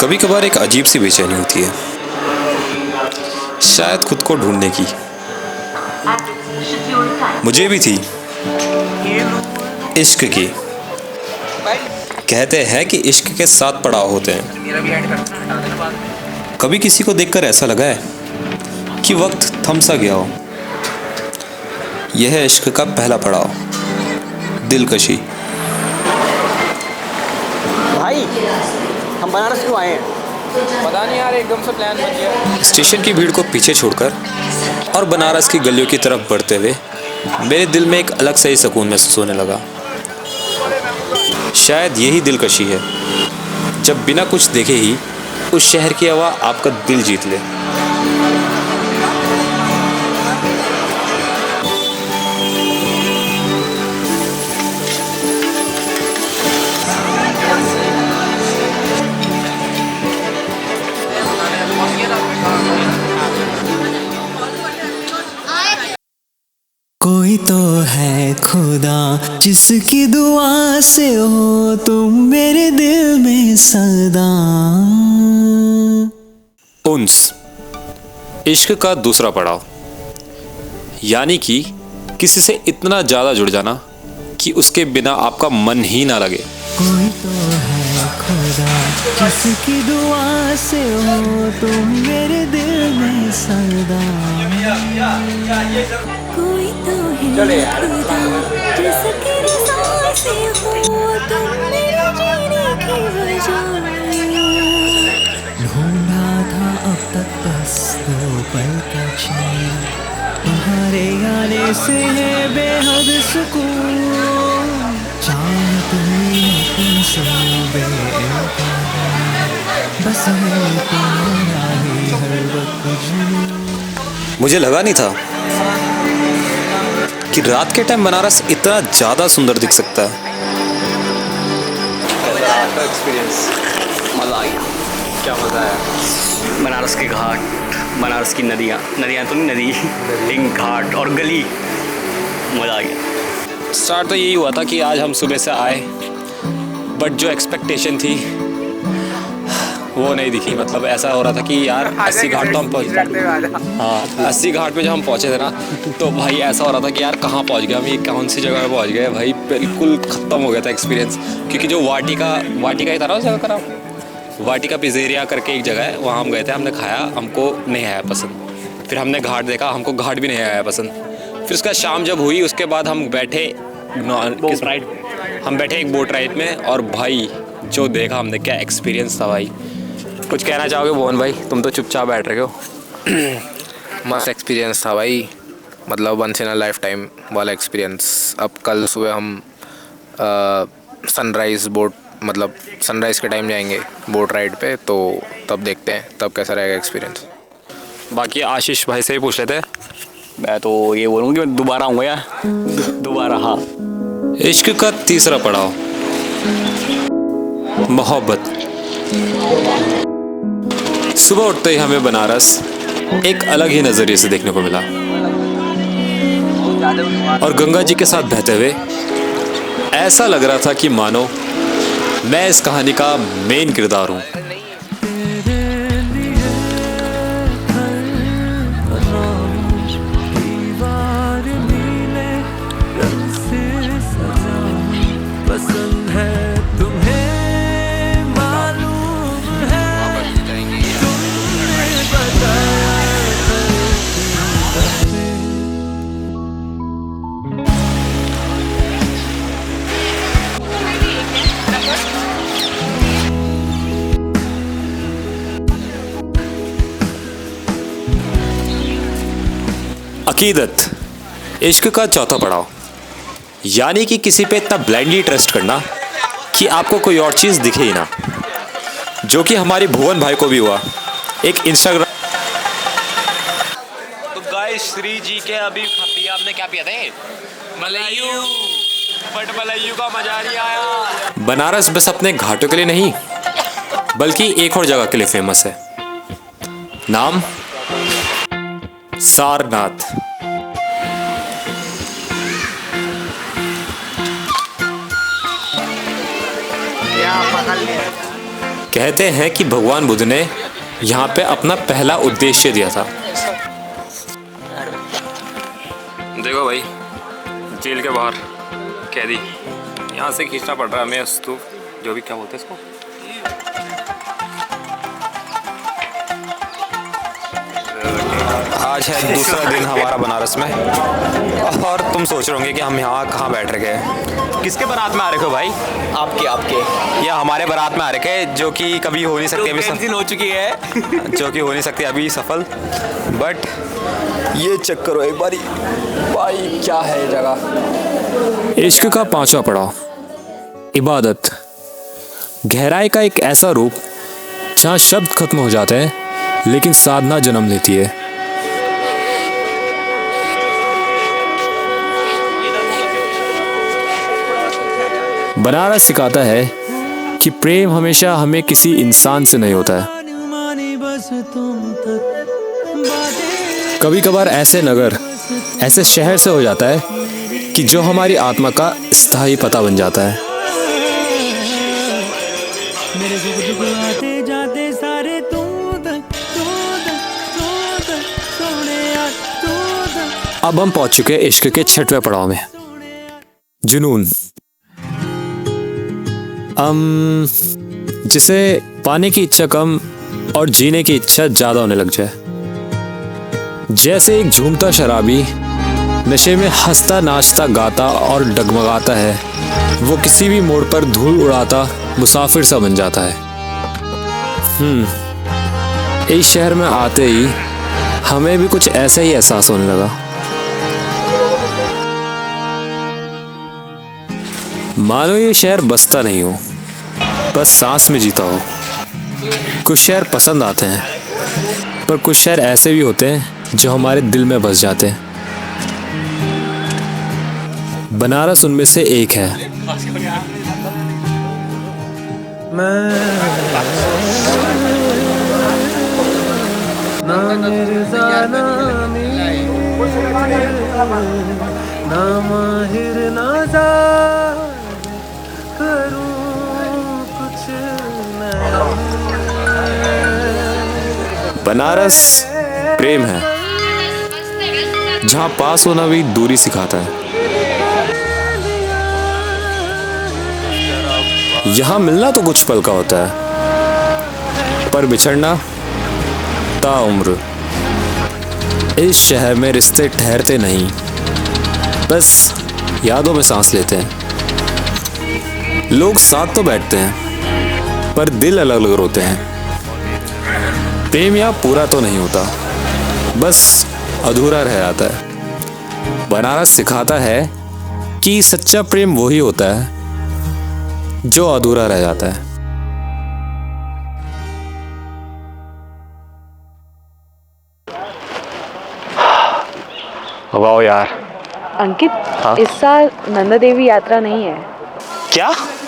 कभी कभार एक अजीब सी बेचैनी होती है, शायद खुद को ढूंढने की। मुझे भी थी, इश्क की। कहते हैं कि इश्क के 7 पड़ाव होते हैं। कभी किसी को देखकर ऐसा लगा है कि वक्त थम सा गया हो। यह है इश्क का पहला पड़ाव, दिलकशी। भाई, हम बनारस क्यों आए हैं? पता नहीं यार, एकदम से प्लान बन गया। स्टेशन की भीड़ को पीछे छोड़कर और बनारस की गलियों की तरफ बढ़ते हुए मेरे दिल में एक अलग सा ही सुकून महसूस होने लगा। शायद यही दिलकशी है, जब बिना कुछ देखे ही उस शहर की हवा आपका दिल जीत ले। कोई तो है खुदा जिसकी दुआ से हो तुम मेरे दिल में सदा। उन्स, इश्क का दूसरा पड़ाव, यानी कि किसी से इतना ज़्यादा जुड़ जाना कि उसके बिना आपका मन ही ना लगे। कोई तो है खुदा जिसकी दुआ से हो तुम मेरे दिल में सदा। कोई तो है खुदा जिसकी रज़ा से हो तुम मेरे जीने की वजह। ढूंढा था अब तक बस 2 पल का चैन, तुम्हारे आने से है बेहद सुकून। चाहत हुई तुमसे बेइंतहा, बस है तुम्हारा ही हर वक्त जुनून। मुझे लगा नहीं था कि रात के टाइम बनारस इतना ज़्यादा सुंदर दिख सकता है। एक्सपीरियंस मज़ा आ गया। क्या मज़ा आया? बनारस के घाट, बनारस की नदियाँ तो नहीं, नदी एक घाट और गली, मज़ा आ गया। स्टार्ट तो यही हुआ था कि आज हम सुबह से आए, बट जो एक्सपेक्टेशन थी वो नहीं दिखी। मतलब ऐसा हो रहा था कि यार 80 घाट तो हम पहुँच, हाँ 80 घाट पे जब हम पहुँचे थे ना, तो भाई ऐसा हो रहा था कि यार कहाँ पहुँच गए हम, ये कौन सी जगह पे पहुँच गए भाई। बिल्कुल ख़त्म हो गया था एक्सपीरियंस, क्योंकि जो वाटिका ही था ना उस जगह का नाम, वाटिका पिज़ेरिया करके एक जगह है, वहाँ हम गए थे, हमने खाया, हमको नहीं आया पसंद। फिर हमने घाट देखा, हमको घाट भी नहीं आया पसंद। फिर उसका शाम जब हुई, उसके बाद हम बैठे एक बोट राइड में, और भाई जो देखा हमने, क्या एक्सपीरियंस था भाई। कुछ कहना चाहोगे भुवन भाई? तुम तो चुपचाप बैठ रहे हो। मस्त एक्सपीरियंस था भाई, मतलब once in a lifetime वाला एक्सपीरियंस। अब कल सुबह हम सनराइज़ बोट, मतलब सनराइज़ के टाइम जाएंगे बोट राइड पे, तो तब देखते हैं तब कैसा रहेगा एक्सपीरियंस। बाकी आशीष भाई से ही पूछ लेते हैं। मैं तो ये बोलूँगी मैं दोबारा आऊँगा यार, दोबारा। हाँ, इश्क का तीसरा पड़ाव, मोहब्बत। सुबह उठते ही हमें बनारस एक अलग ही नजरिए से देखने को मिला, और गंगा जी के साथ बहते हुए ऐसा लग रहा था कि मानो मैं इस कहानी का मेन किरदार हूँ। अकीदत, इश्क का चौथा पड़ाव, यानी कि किसी पे इतना ब्लाइंडली ट्रस्ट करना कि आपको कोई और चीज़ दिखे ही ना, जो कि हमारे भुवन भाई को भी हुआ। एक इंस्टाग्राम तो गाइस, श्री जी के अभी पिया, आपने क्या पिया था? मलायू, बट मलायू का मजा नहीं आया। बनारस बस अपने घाटों के लिए नहीं, बल्कि एक और जगह के लिए फेमस है। नाम सारनाथ। कहते हैं कि भगवान बुद्ध ने यहाँ पे अपना पहला उद्देश्य दिया था। देखो भाई, जेल के बाहर कैदी, यहाँ से खींचना पड़ रहा है हमें स्तूप, जो भी क्या बोलते हैं इसको। आज है दूसरा दिन हमारा बनारस में, और तुम सोच रहे होंगे कि हम यहाँ कहाँ बैठ रखे हैं। किसके बारात में आ रखे हो भाई? आपके या हमारे बारात में आ रखे हैं, जो कि कभी हो नहीं सकती अभी दिन हो चुकी है। जो कि हो नहीं सकती अभी सफल। बट ये चेक करो एक बारी भाई, क्या है ये जगह। इश्क का पांचवा पड़ाव, इबादत। गहराई का एक ऐसा रूप जहाँ शब्द खत्म हो जाते हैं लेकिन साधना जन्म लेती है। बनारस सिखाता है कि प्रेम हमेशा हमें किसी इंसान से नहीं होता है। कभी कभार ऐसे नगर, ऐसे शहर से हो जाता है कि जो हमारी आत्मा का स्थायी पता बन जाता है। मेरे सुख दुख आते जाते सारे तू तक सोने यार तू तक। अब हम पहुंच चुके हैं इश्क के 6वें पड़ाव में, जुनून। जिसे पाने की इच्छा कम और जीने की इच्छा ज्यादा होने लग जाए। जैसे एक झूमता शराबी नशे में हंसता नाचता गाता और डगमगाता है, वो किसी भी मोड़ पर धूल उड़ाता मुसाफिर सा बन जाता है। इस शहर में आते ही हमें भी कुछ ऐसा ही एहसास होने लगा। मानो ये शहर बसता नहीं हो, बस सांस में जीता हो। कुछ शहर पसंद आते हैं, पर कुछ शहर ऐसे भी होते हैं जो हमारे दिल में बस जाते हैं। बनारस उनमें से एक है। बनारस प्रेम है, जहाँ पास होना भी दूरी सिखाता है। यहाँ मिलना तो कुछ पल का होता है, पर बिछड़ना ताउम्र। इस शहर में रिश्ते ठहरते नहीं, बस यादों में सांस लेते हैं। लोग साथ तो बैठते हैं, पर दिल अलग अलग होते हैं। प्रेम यहाँ पूरा तो नहीं होता, बस अधूरा रह जाता है। बनारस सिखाता है कि सच्चा प्रेम वही होता है जो अधूरा रह जाता है। वाह यार। अंकित, इस साल नंदा देवी यात्रा नहीं है। क्या?